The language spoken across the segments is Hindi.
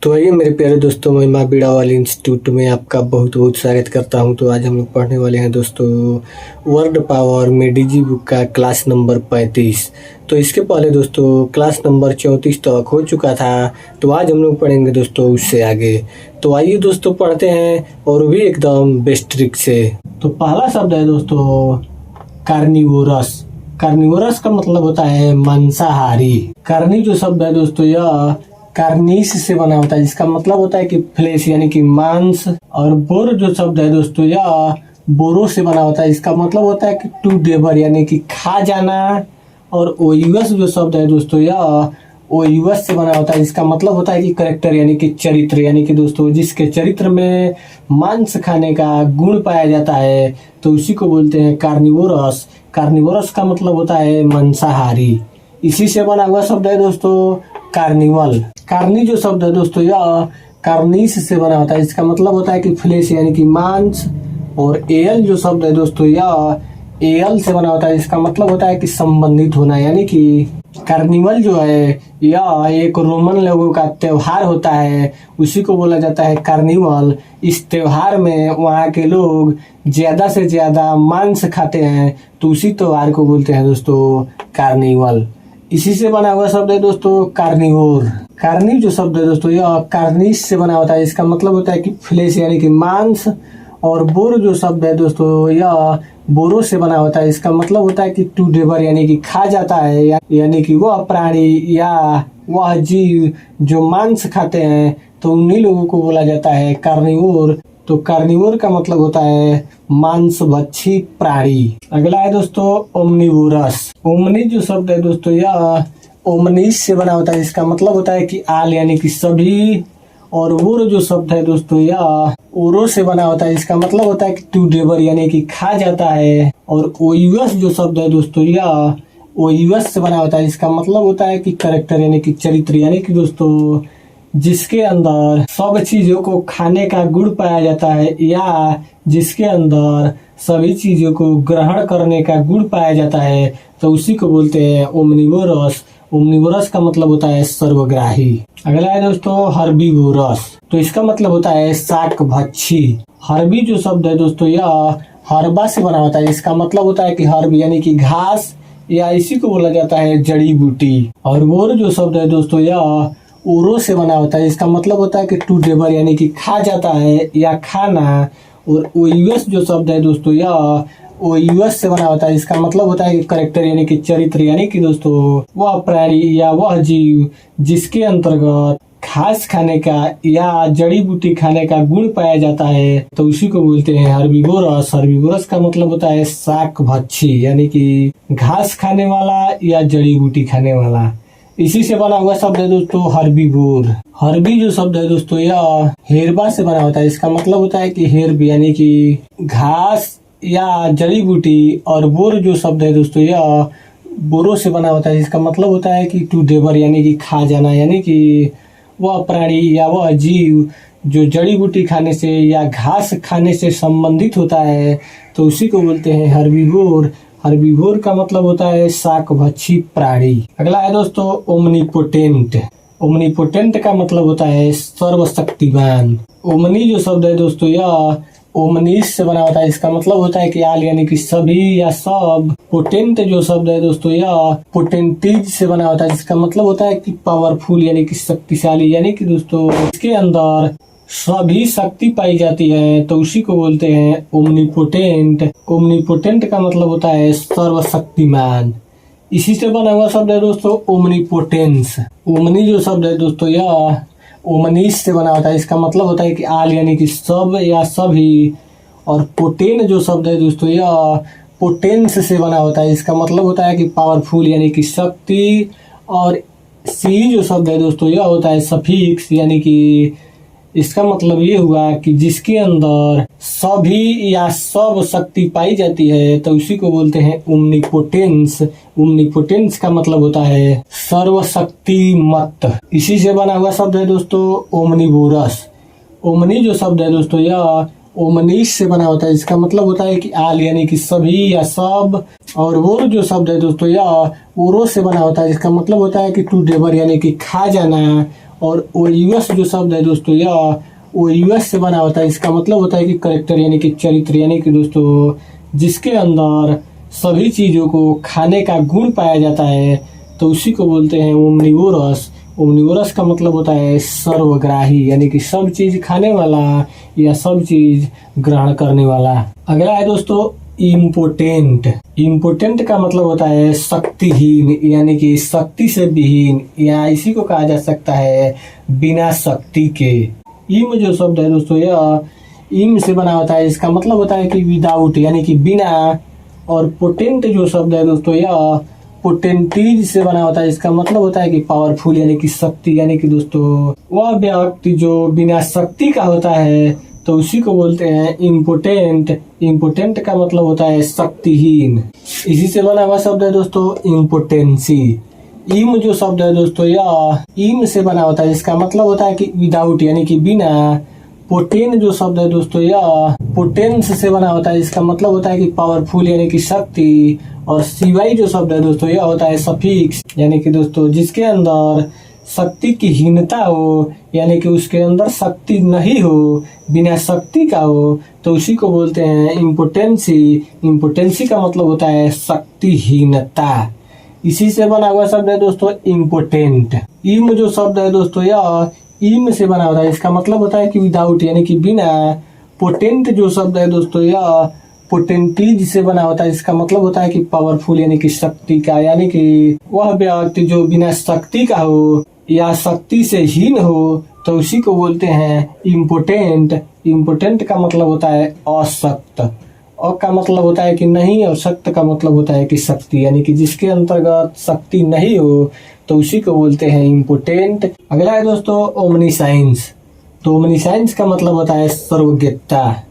तो आइए मेरे प्यारे दोस्तों, मैं माँ बीड़ा वाली इंस्टीट्यूट में आपका बहुत बहुत स्वागत करता हूं। तो आज हम लोग पढ़ने वाले हैं दोस्तों वर्ड पावर में डीजी बुक का क्लास नंबर 35। तो इसके पहले दोस्तों क्लास नंबर 34 तक हो चुका था। तो आज हम लोग पढ़ेंगे दोस्तों उससे आगे। तो आइए दोस्तों पढ़ते हैं, और भी एकदम बेस्ट ट्रिक से। तो पहला शब्द है दोस्तों कार्निवोरस। कार्निवोरस का मतलब होता है मांसाहारी। कार्नी जो शब्द है दोस्तों यह कार्निस से बना होता है, जिसका मतलब होता है कि फ्लेश यानी कि मांस। और बोर जो शब्द है दोस्तों यह बोरो से बना होता है, इसका मतलब होता है कि टू डेवर यानी कि खा जाना। और ओयुस जो शब्द है दोस्तों यह ओयुस से बना होता है, इसका मतलब होता है कि करेक्टर यानी कि चरित्र, यानी कि दोस्तों जिसके चरित्र में मांस खाने का गुण पाया जाता है तो उसी को बोलते हैं कार्निवोरस। कार्निवोरस का मतलब होता है मांसाहारी। इसी से बना हुआ शब्द है दोस्तों कार्निवल। कार्नी जो शब्द है दोस्तों यह कार्निस से बना होता है, इसका मतलब होता है कि फ्लेश यानी कि मांस। और एल जो शब्द है दोस्तों यह एल से बना होता है, इसका मतलब होता है कि संबंधित होना, यानी कि कार्निवल जो है यह एक रोमन लोगों का त्योहार होता है, उसी को बोला जाता है कार्निवल। इस त्योहार में वहाँ के लोग ज्यादा से ज्यादा मांस खाते हैं, तो उसी त्योहार को बोलते हैं दोस्तों कार्निवल। इसी से बना हुआ शब्द है दोस्तों कार्निवोर। कार्नी जो शब्द है दोस्तों यह कार्निस से बना होता है, इसका मतलब होता है कि फ्लेश यानी कि मांस। और बोर जो शब्द है दोस्तों यह बोरो से बना होता है, इसका मतलब होता है कि टू डेवर यानी कि खा जाता है, यानी कि वह प्राणी या वह जीव जो मांस खाते हैं, तो उन्हीं लोगों को बोला जाता है कार्निवोर। तो कार्निवोर का मतलब होता है मांसभक्षी प्राणी। अगला है दोस्तों ओमनिवोरस। ओमनी जो शब्द है दोस्तों यह ओमनीस से बना होता है, इसका मतलब होता है कि आल यानी कि सभी। और वोर जो शब्द है दोस्तों यह ओरो से बना होता है, इसका मतलब होता है कि टू डेवर यानी कि खा जाता है। और ओयुस जो शब्द है दोस्तों यह ओयुस से बना होता है, इसका मतलब होता है कि करेक्टर यानी कि चरित्र, यानी कि दोस्तों जिसके अंदर सब चीजों को खाने का गुण पाया जाता है, या जिसके अंदर सभी चीजों को ग्रहण करने का गुण पाया जाता है, तो उसी को बोलते हैं ओमनिवोरस। ओमनिवोरस का मतलब होता है सर्वग्राही। अगला है दोस्तों हर्बीवोरस। तो इसका मतलब होता है शाकभक्षी। हर्बी जो शब्द है दोस्तों यह हर्बा से बना होता है, इसका मतलब होता है कि हर्ब यानी कि घास, या इसी को बोला जाता है जड़ी बूटी। और वोर जो शब्द है दोस्तों यह ओरो से बना होता है, इसका मतलब होता है कि टू डेवर यानी कि खा जाता है या खाना। और ओयुस जो शब्द है दोस्तों यह ओयुस से बना होता है, इसका मतलब होता है कि करेक्टर यानी कि चरित्र, यानी कि दोस्तों वह प्राणी या वह जीव जिसके अंतर्गत घास खाने का या जड़ी बूटी खाने का गुण पाया जाता है, तो उसी को बोलते हैं हर्बीवोरस। हर्बीवोरस का मतलब होता है शाकभक्षी, यानी कि घास खाने वाला या जड़ी बूटी खाने वाला। इसी से बना हुआ शब्द है दोस्तों हर्बीवोर। हर्बी जो शब्द है दोस्तों यह हेरबा से बना होता है, इसका मतलब होता है कि हेर्ब यानी कि घास या जड़ी बूटी। और बोर जो शब्द है दोस्तों यह बोरो से बना होता है, इसका मतलब होता है कि टू डेवर यानी कि खा जाना, यानी कि वह प्राणी या वह जीव जो जड़ी बूटी खाने से या घास खाने से संबंधित होता है, तो उसी को बोलते हैं हर्बीवोर। हर्बीवोर का मतलब होता है शाकभक्षी प्राणी। अगला है दोस्तों ओमनीपोटेंट। ओमनीपोटेंट का मतलब होता है सर्वशक्तिमान। ओमनी जो शब्द है दोस्तों यह ओमनीस से बना होता है, इसका मतलब होता है कि आल यानी कि सभी या सब। पोटेंट जो शब्द है दोस्तों यह पोटेंटीज से बना होता है, इसका मतलब होता है कि पावरफुल यानी कि शक्तिशाली, यानी कि दोस्तों इसके अंदर सभी शक्ति पाई जाती है, तो उसी को बोलते हैं ओमनीपोटेंट। ओमनीपोटेंट का मतलब होता है सर्वशक्तिमान। इसी से बना हुआ शब्द है दोस्तों ओमनीपोटेंस। ओमनी जो शब्द है दोस्तों यह ओमनीस से बना होता है, इसका मतलब होता है कि आल यानी कि सब या सभी। और पोटेन जो शब्द है दोस्तों यह पोटेंस से बना होता है, इसका मतलब होता है कि पावरफुल यानी कि शक्ति। और सी जो शब्द है दोस्तों यह होता है सफिक्स, यानी कि इसका मतलब ये हुआ कि जिसके अंदर सभी या सब शक्ति पाई जाती है, तो उसी को बोलते हैं ओमनीपोटेंस। ओमनीपोटेंस का मतलब होता है सर्वशक्तिमत। इसी से बना हुआ शब्द है दोस्तों ओमनिवोरस। ओमनी जो शब्द है दोस्तों यह ओमनीस से बना होता है, इसका मतलब होता है कि आल यानी कि सभी या सब। और वोर जो शब्द है दोस्तों यह ओरो से बना होता है, इसका मतलब होता है कि टू डेवर यानी कि खा जाना। और ओयूएस जो शब्द है दोस्तों यह ओयूएस से बना होता है। इसका मतलब होता है कि करेक्टर यानी कि चरित्र, यानी कि दोस्तों जिसके अंदर सभी चीज़ों को खाने का गुण पाया जाता है तो उसी को बोलते हैं ओमनिवोरस। ओमनिवोरस का मतलब होता है सर्वग्राही, यानी कि सब चीज खाने वाला या सब चीज ग्रहण करने वाला। अगला है दोस्तों इम्पोटेंट। इम्पोटेंट का मतलब होता है शक्तिहीन, यानी कि शक्ति से विहीन, या इसी को कहा जा सकता है बिना शक्ति के। इम जो शब्द है दोस्तों यह इम से बना होता है। इसका मतलब होता है कि विदाउट, यानी कि बिना। और पोटेंट जो शब्द है दोस्तों यह पोटेंटीज से बना होता है। इसका मतलब होता है कि पावरफुल, यानी कि शक्ति, यानी कि दोस्तों वह व्यक्ति जो बिना शक्ति का होता है तो उसी को बोलते हैं इम्पोटेंट। इम्पोटेंट का मतलब होता है शक्तिहीन। इसी से बना हुआ शब्द है दोस्तों इम्पोटेंसी। इम जो शब्द है दोस्तों यह इम से बना होता है। इसका मतलब होता है कि विदाउट, यानी कि बिना। पोटेन जो शब्द है दोस्तों यह पोटेंस से बना होता है। इसका मतलब होता है कि पावरफुल, यानी कि शक्ति। और सिवाई जो शब्द है दोस्तों यह होता है सफिक्स, यानी कि दोस्तों जिसके अंदर शक्ति की हीनता हो, यानी कि उसके अंदर शक्ति नहीं हो, बिना शक्ति का हो, तो उसी को बोलते हैं इम्पोटेंसी। इम्पोटेंसी का मतलब होता है शक्तिहीनता। इसी से बना हुआ शब्द है दोस्तों इम्पोटेंट। इम जो शब्द है दोस्तों यह इम से बना होता है। इसका मतलब होता है कि विदाउट, यानी कि बिना। पोटेंट जो शब्द है दोस्तों यह पोटेंटीज से बना होता है। इसका मतलब होता है कि पावरफुल, यानी कि शक्ति का, यानी कि वह व्यक्ति जो बिना शक्ति का हो या शक्ति से हीन हो तो उसी को बोलते हैं इम्पोटेंट। इम्पोटेंट का मतलब होता है अशक्त। अ का मतलब होता है कि नहीं, और शक्त का मतलब होता है कि शक्ति, यानी कि जिसके अंतर्गत शक्ति नहीं हो तो उसी को बोलते हैं इम्पोटेंट। अगला है दोस्तों ओमनीसाइंस। तो ओमनीसाइंस का मतलब होता है सर्वज्ञता,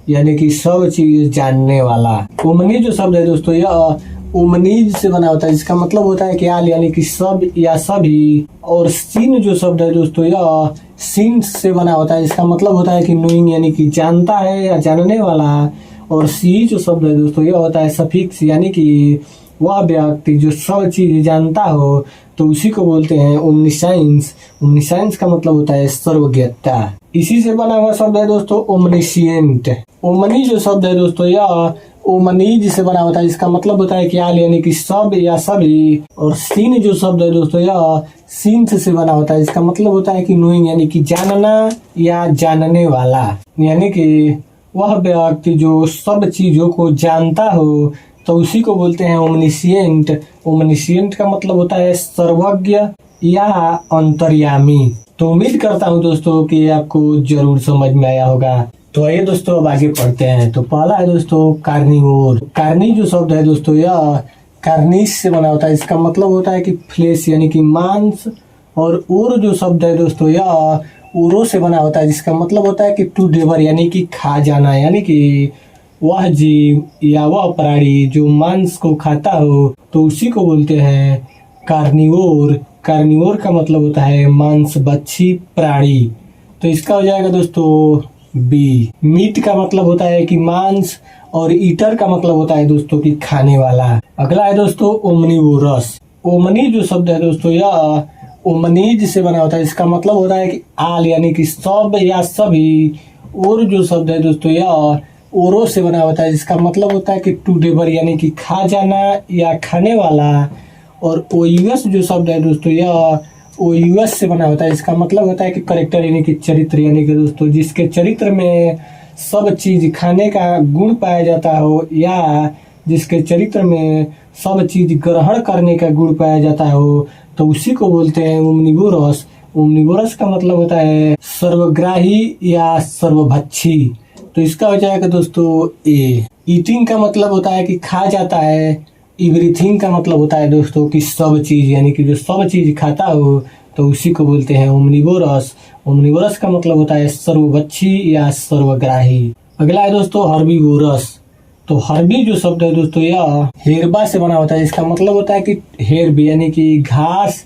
यानी कि सब चीज जानने वाला। ओमनी जो शब्द है दोस्तों यह ओमनीज से बना होता है। इसका मतलब होता है कि आल, यानी कि सब या सभी। और सीन जो शब्द है दोस्तों यह सीन से बना होता है। इसका मतलब होता है कि नोइंग, यानी कि जानता है या जानने वाला। और सी जो शब्द है दोस्तों यह होता है सफिक्स, यानी कि वह व्यक्ति जो सब चीज जानता हो तो उसी को बोलते हैं ओमनीसाइंस। ओमनीसाइंस का मतलब होता है सर्वज्ञता। इसी से बना हुआ शब्द है दोस्तों ओमनीशिएंट। ओमनी जो शब्द है दोस्तों यह ओमनीज से बना होता है। इसका मतलब होता है कि आल, यानी कि सब या सभी। और सीन जो शब्द है दोस्तों यह सीन्स से बना होता है। इसका मतलब होता है कि नोइंग, यानी कि जानना या जानने वाला, यानी कि वह व्यक्ति जो सब चीजों को जानता हो तो उसी को बोलते हैं ओमनीशिएंट। ओमनीशिएंट का मतलब होता है सर्वज्ञ या अंतर्यामी। तो उम्मीद करता हूँ दोस्तों कि आपको जरूर समझ में आया होगा। तो आइए दोस्तों अब आगे पढ़ते हैं। तो पहला है दोस्तों कार्निवोर। कार्नी जो शब्द है दोस्तों यह कार्निस से बना होता है। इसका मतलब होता है कि फ्लेश, यानी कि मांस। और ओर जो शब्द है दोस्तों यह ओरो से बना होता है। जिसका मतलब होता है कि टू डेवर, यानी कि खा जाना, यानी कि वह जीव या वह प्राणी जो मांस को खाता हो तो उसी को बोलते हैं कार्निवोर। कार्निवोर का मतलब होता है मांसभक्षी प्राणी। तो इसका हो जाएगा दोस्तों बी। मीट का मतलब होता है कि मांस। और ईटर का मतलब होता है दोस्तों कि खाने वाला। अगला है दोस्तों ओमनीवोरस। ओमनी जो शब्द है दोस्तों यह ओमनीज से बना होता है। इसका मतलब होता है कि आल, यानी कि सब या सभी। और जो शब्द है दोस्तों यह ओरो से बना होता है। जिसका मतलब होता है कि टू डेवर, यानी कि खा जाना या खाने वाला। और ओयूएस जो शब्द है दोस्तों यह ओयूएस से बना होता है। इसका मतलब होता है कि करेक्टर, यानी कि चरित्र, यानी कि दोस्तों जिसके चरित्र में सब चीज खाने का गुण पाया जाता हो या जिसके चरित्र में सब चीज ग्रहण करने का गुण पाया जाता हो तो उसी को बोलते हैं ओमनिवोरस। ओमनिवोरस का मतलब होता है सर्वग्राही या सर्वभक्षी। तो इसका हो जाएगा दोस्तों ए। ईटिंग का मतलब होता है कि खा जाता है। एवरीथिंग का मतलब होता है दोस्तों कि सब चीज, यानी कि जो सब चीज खाता हो तो उसी को बोलते हैं ओमनिवोरस। ओमनिवोरस का मतलब होता है सर्वभक्षी या सर्वग्राही। अगला है दोस्तों हर्बीवोरस। तो हर्बी जो शब्द है दोस्तों यह हेरबा से बना होता है। इसका मतलब होता है कि हेरबी, यानी कि घास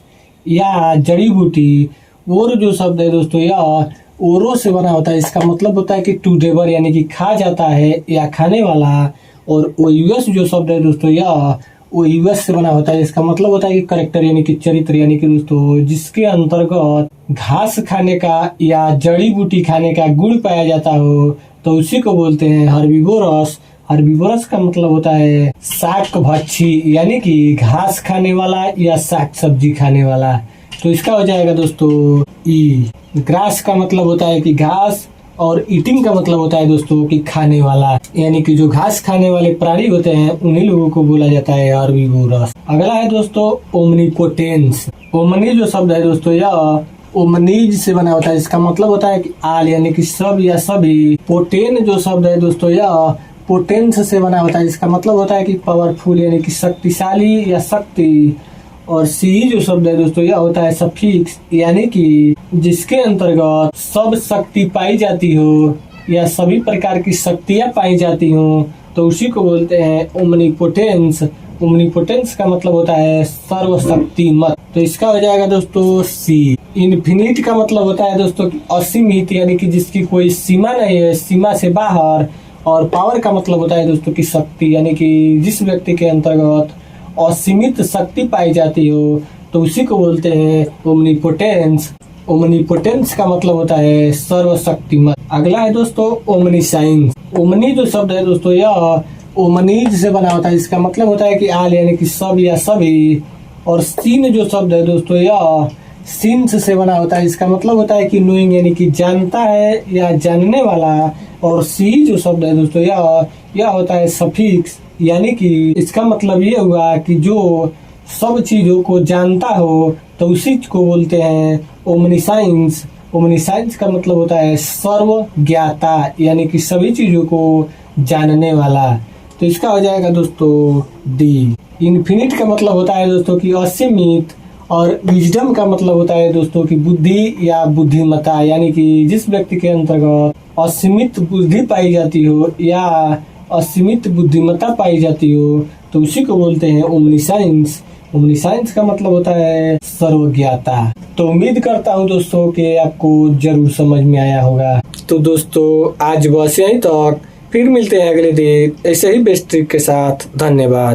या जड़ी बूटी। और जो शब्द है दोस्तों यह ओरो से बना होता है। इसका मतलब होता है कि टू डेवर, यानी कि खा जाता है या खाने वाला। और ओयूएस जो शब्द है दोस्तों यह वो यूएस से बना होता है। इसका मतलब होता है कि करेक्टर यानी कि चरित्र, यानी कि दोस्तों जिसके अंतर्गत घास खाने का या जड़ी बूटी खाने का गुण पाया जाता हो तो उसी को बोलते हैं हर्बीवोरस। हर्बीवोरस का मतलब होता है शाक भक्षी, यानी कि घास खाने वाला या शाक सब्जी खाने वाला। तो इसका हो जाएगा दोस्तों ई। ग्रास का मतलब होता है कि घास, और ईटिंग का मतलब होता है दोस्तों कि खाने वाला, यानी कि जो घास खाने वाले प्राणी होते हैं उन्हीं लोगों को बोला जाता है हर्बीवोरस। अगला है दोस्तों ओमनीपोटेंस। ओमनी जो शब्द है दोस्तों यह ओमनीज से बना होता है। इसका मतलब होता है कि आल, यानी कि सब या सभी। पोटेन जो शब्द है दोस्तों यह पोटेंस से बना होता है। इसका मतलब होता है कि पावरफुल, यानी कि शक्तिशाली या शक्ति। और सी जो शब्द है दोस्तों यह होता है सफिक्स, यानी कि जिसके अंतर्गत सब शक्ति पाई जाती हो या सभी प्रकार की शक्तियां पाई जाती हो तो उसी को बोलते हैं ओमनीपोटेंस। ओमनीपोटेंस का मतलब होता है सर्वशक्तिमत। तो इसका हो जाएगा दोस्तों सी। इन्फिनिट का मतलब होता है दोस्तों कि असीमित, यानी कि जिसकी कोई सीमा नहीं है, सीमा से बाहर। और पावर का मतलब होता है दोस्तों की शक्ति, यानी कि जिस व्यक्ति के अंतर्गत असीमित शक्ति पाई जाती हो तो उसी को बोलते हैं ओमनीपोटेंस। ओमनीपोटेंस का मतलब होता है सर्वशक्तिमत। अगला है दोस्तों ओमनीसाइंस। ओमनी जो शब्द है दोस्तों यह ओमनीज से बना होता है। इसका मतलब होता है कि आल, यानी कि सब या सभी। और सीन जो शब्द है दोस्तों यह सिंस से बना होता है। इसका मतलब होता है कि नोइंग, यानी कि जानता है या जानने वाला। और सी जो शब्द है दोस्तों यह होता है सफिक्स, यानी कि इसका मतलब ये हुआ कि जो सब चीजों को जानता हो तो उसी को बोलते हैं ओमनीसाइंस। ओमनीसाइंस का मतलब होता है सर्वज्ञाता, यानी कि सभी चीजों को जानने वाला। तो इसका हो जाएगा दोस्तों डी। इन्फिनिट का मतलब होता है दोस्तों कि असीमित। और विजडम का मतलब होता है दोस्तों की बुद्धि या बुद्धिमत्ता, यानी कि जिस व्यक्ति के अंतर्गत असीमित बुद्धि पाई जाती हो या असीमित बुद्धिमत्ता पाई जाती हो तो उसी को बोलते हैं ओमनीसाइंस। ओमनीसाइंस का मतलब होता है सर्वज्ञाता। तो उम्मीद करता हूँ दोस्तों कि आपको जरूर समझ में आया होगा। तो दोस्तों आज बस यहीं तक, फिर मिलते हैं अगले दिन ऐसे ही बेस्ट ट्रिक के साथ। धन्यवाद।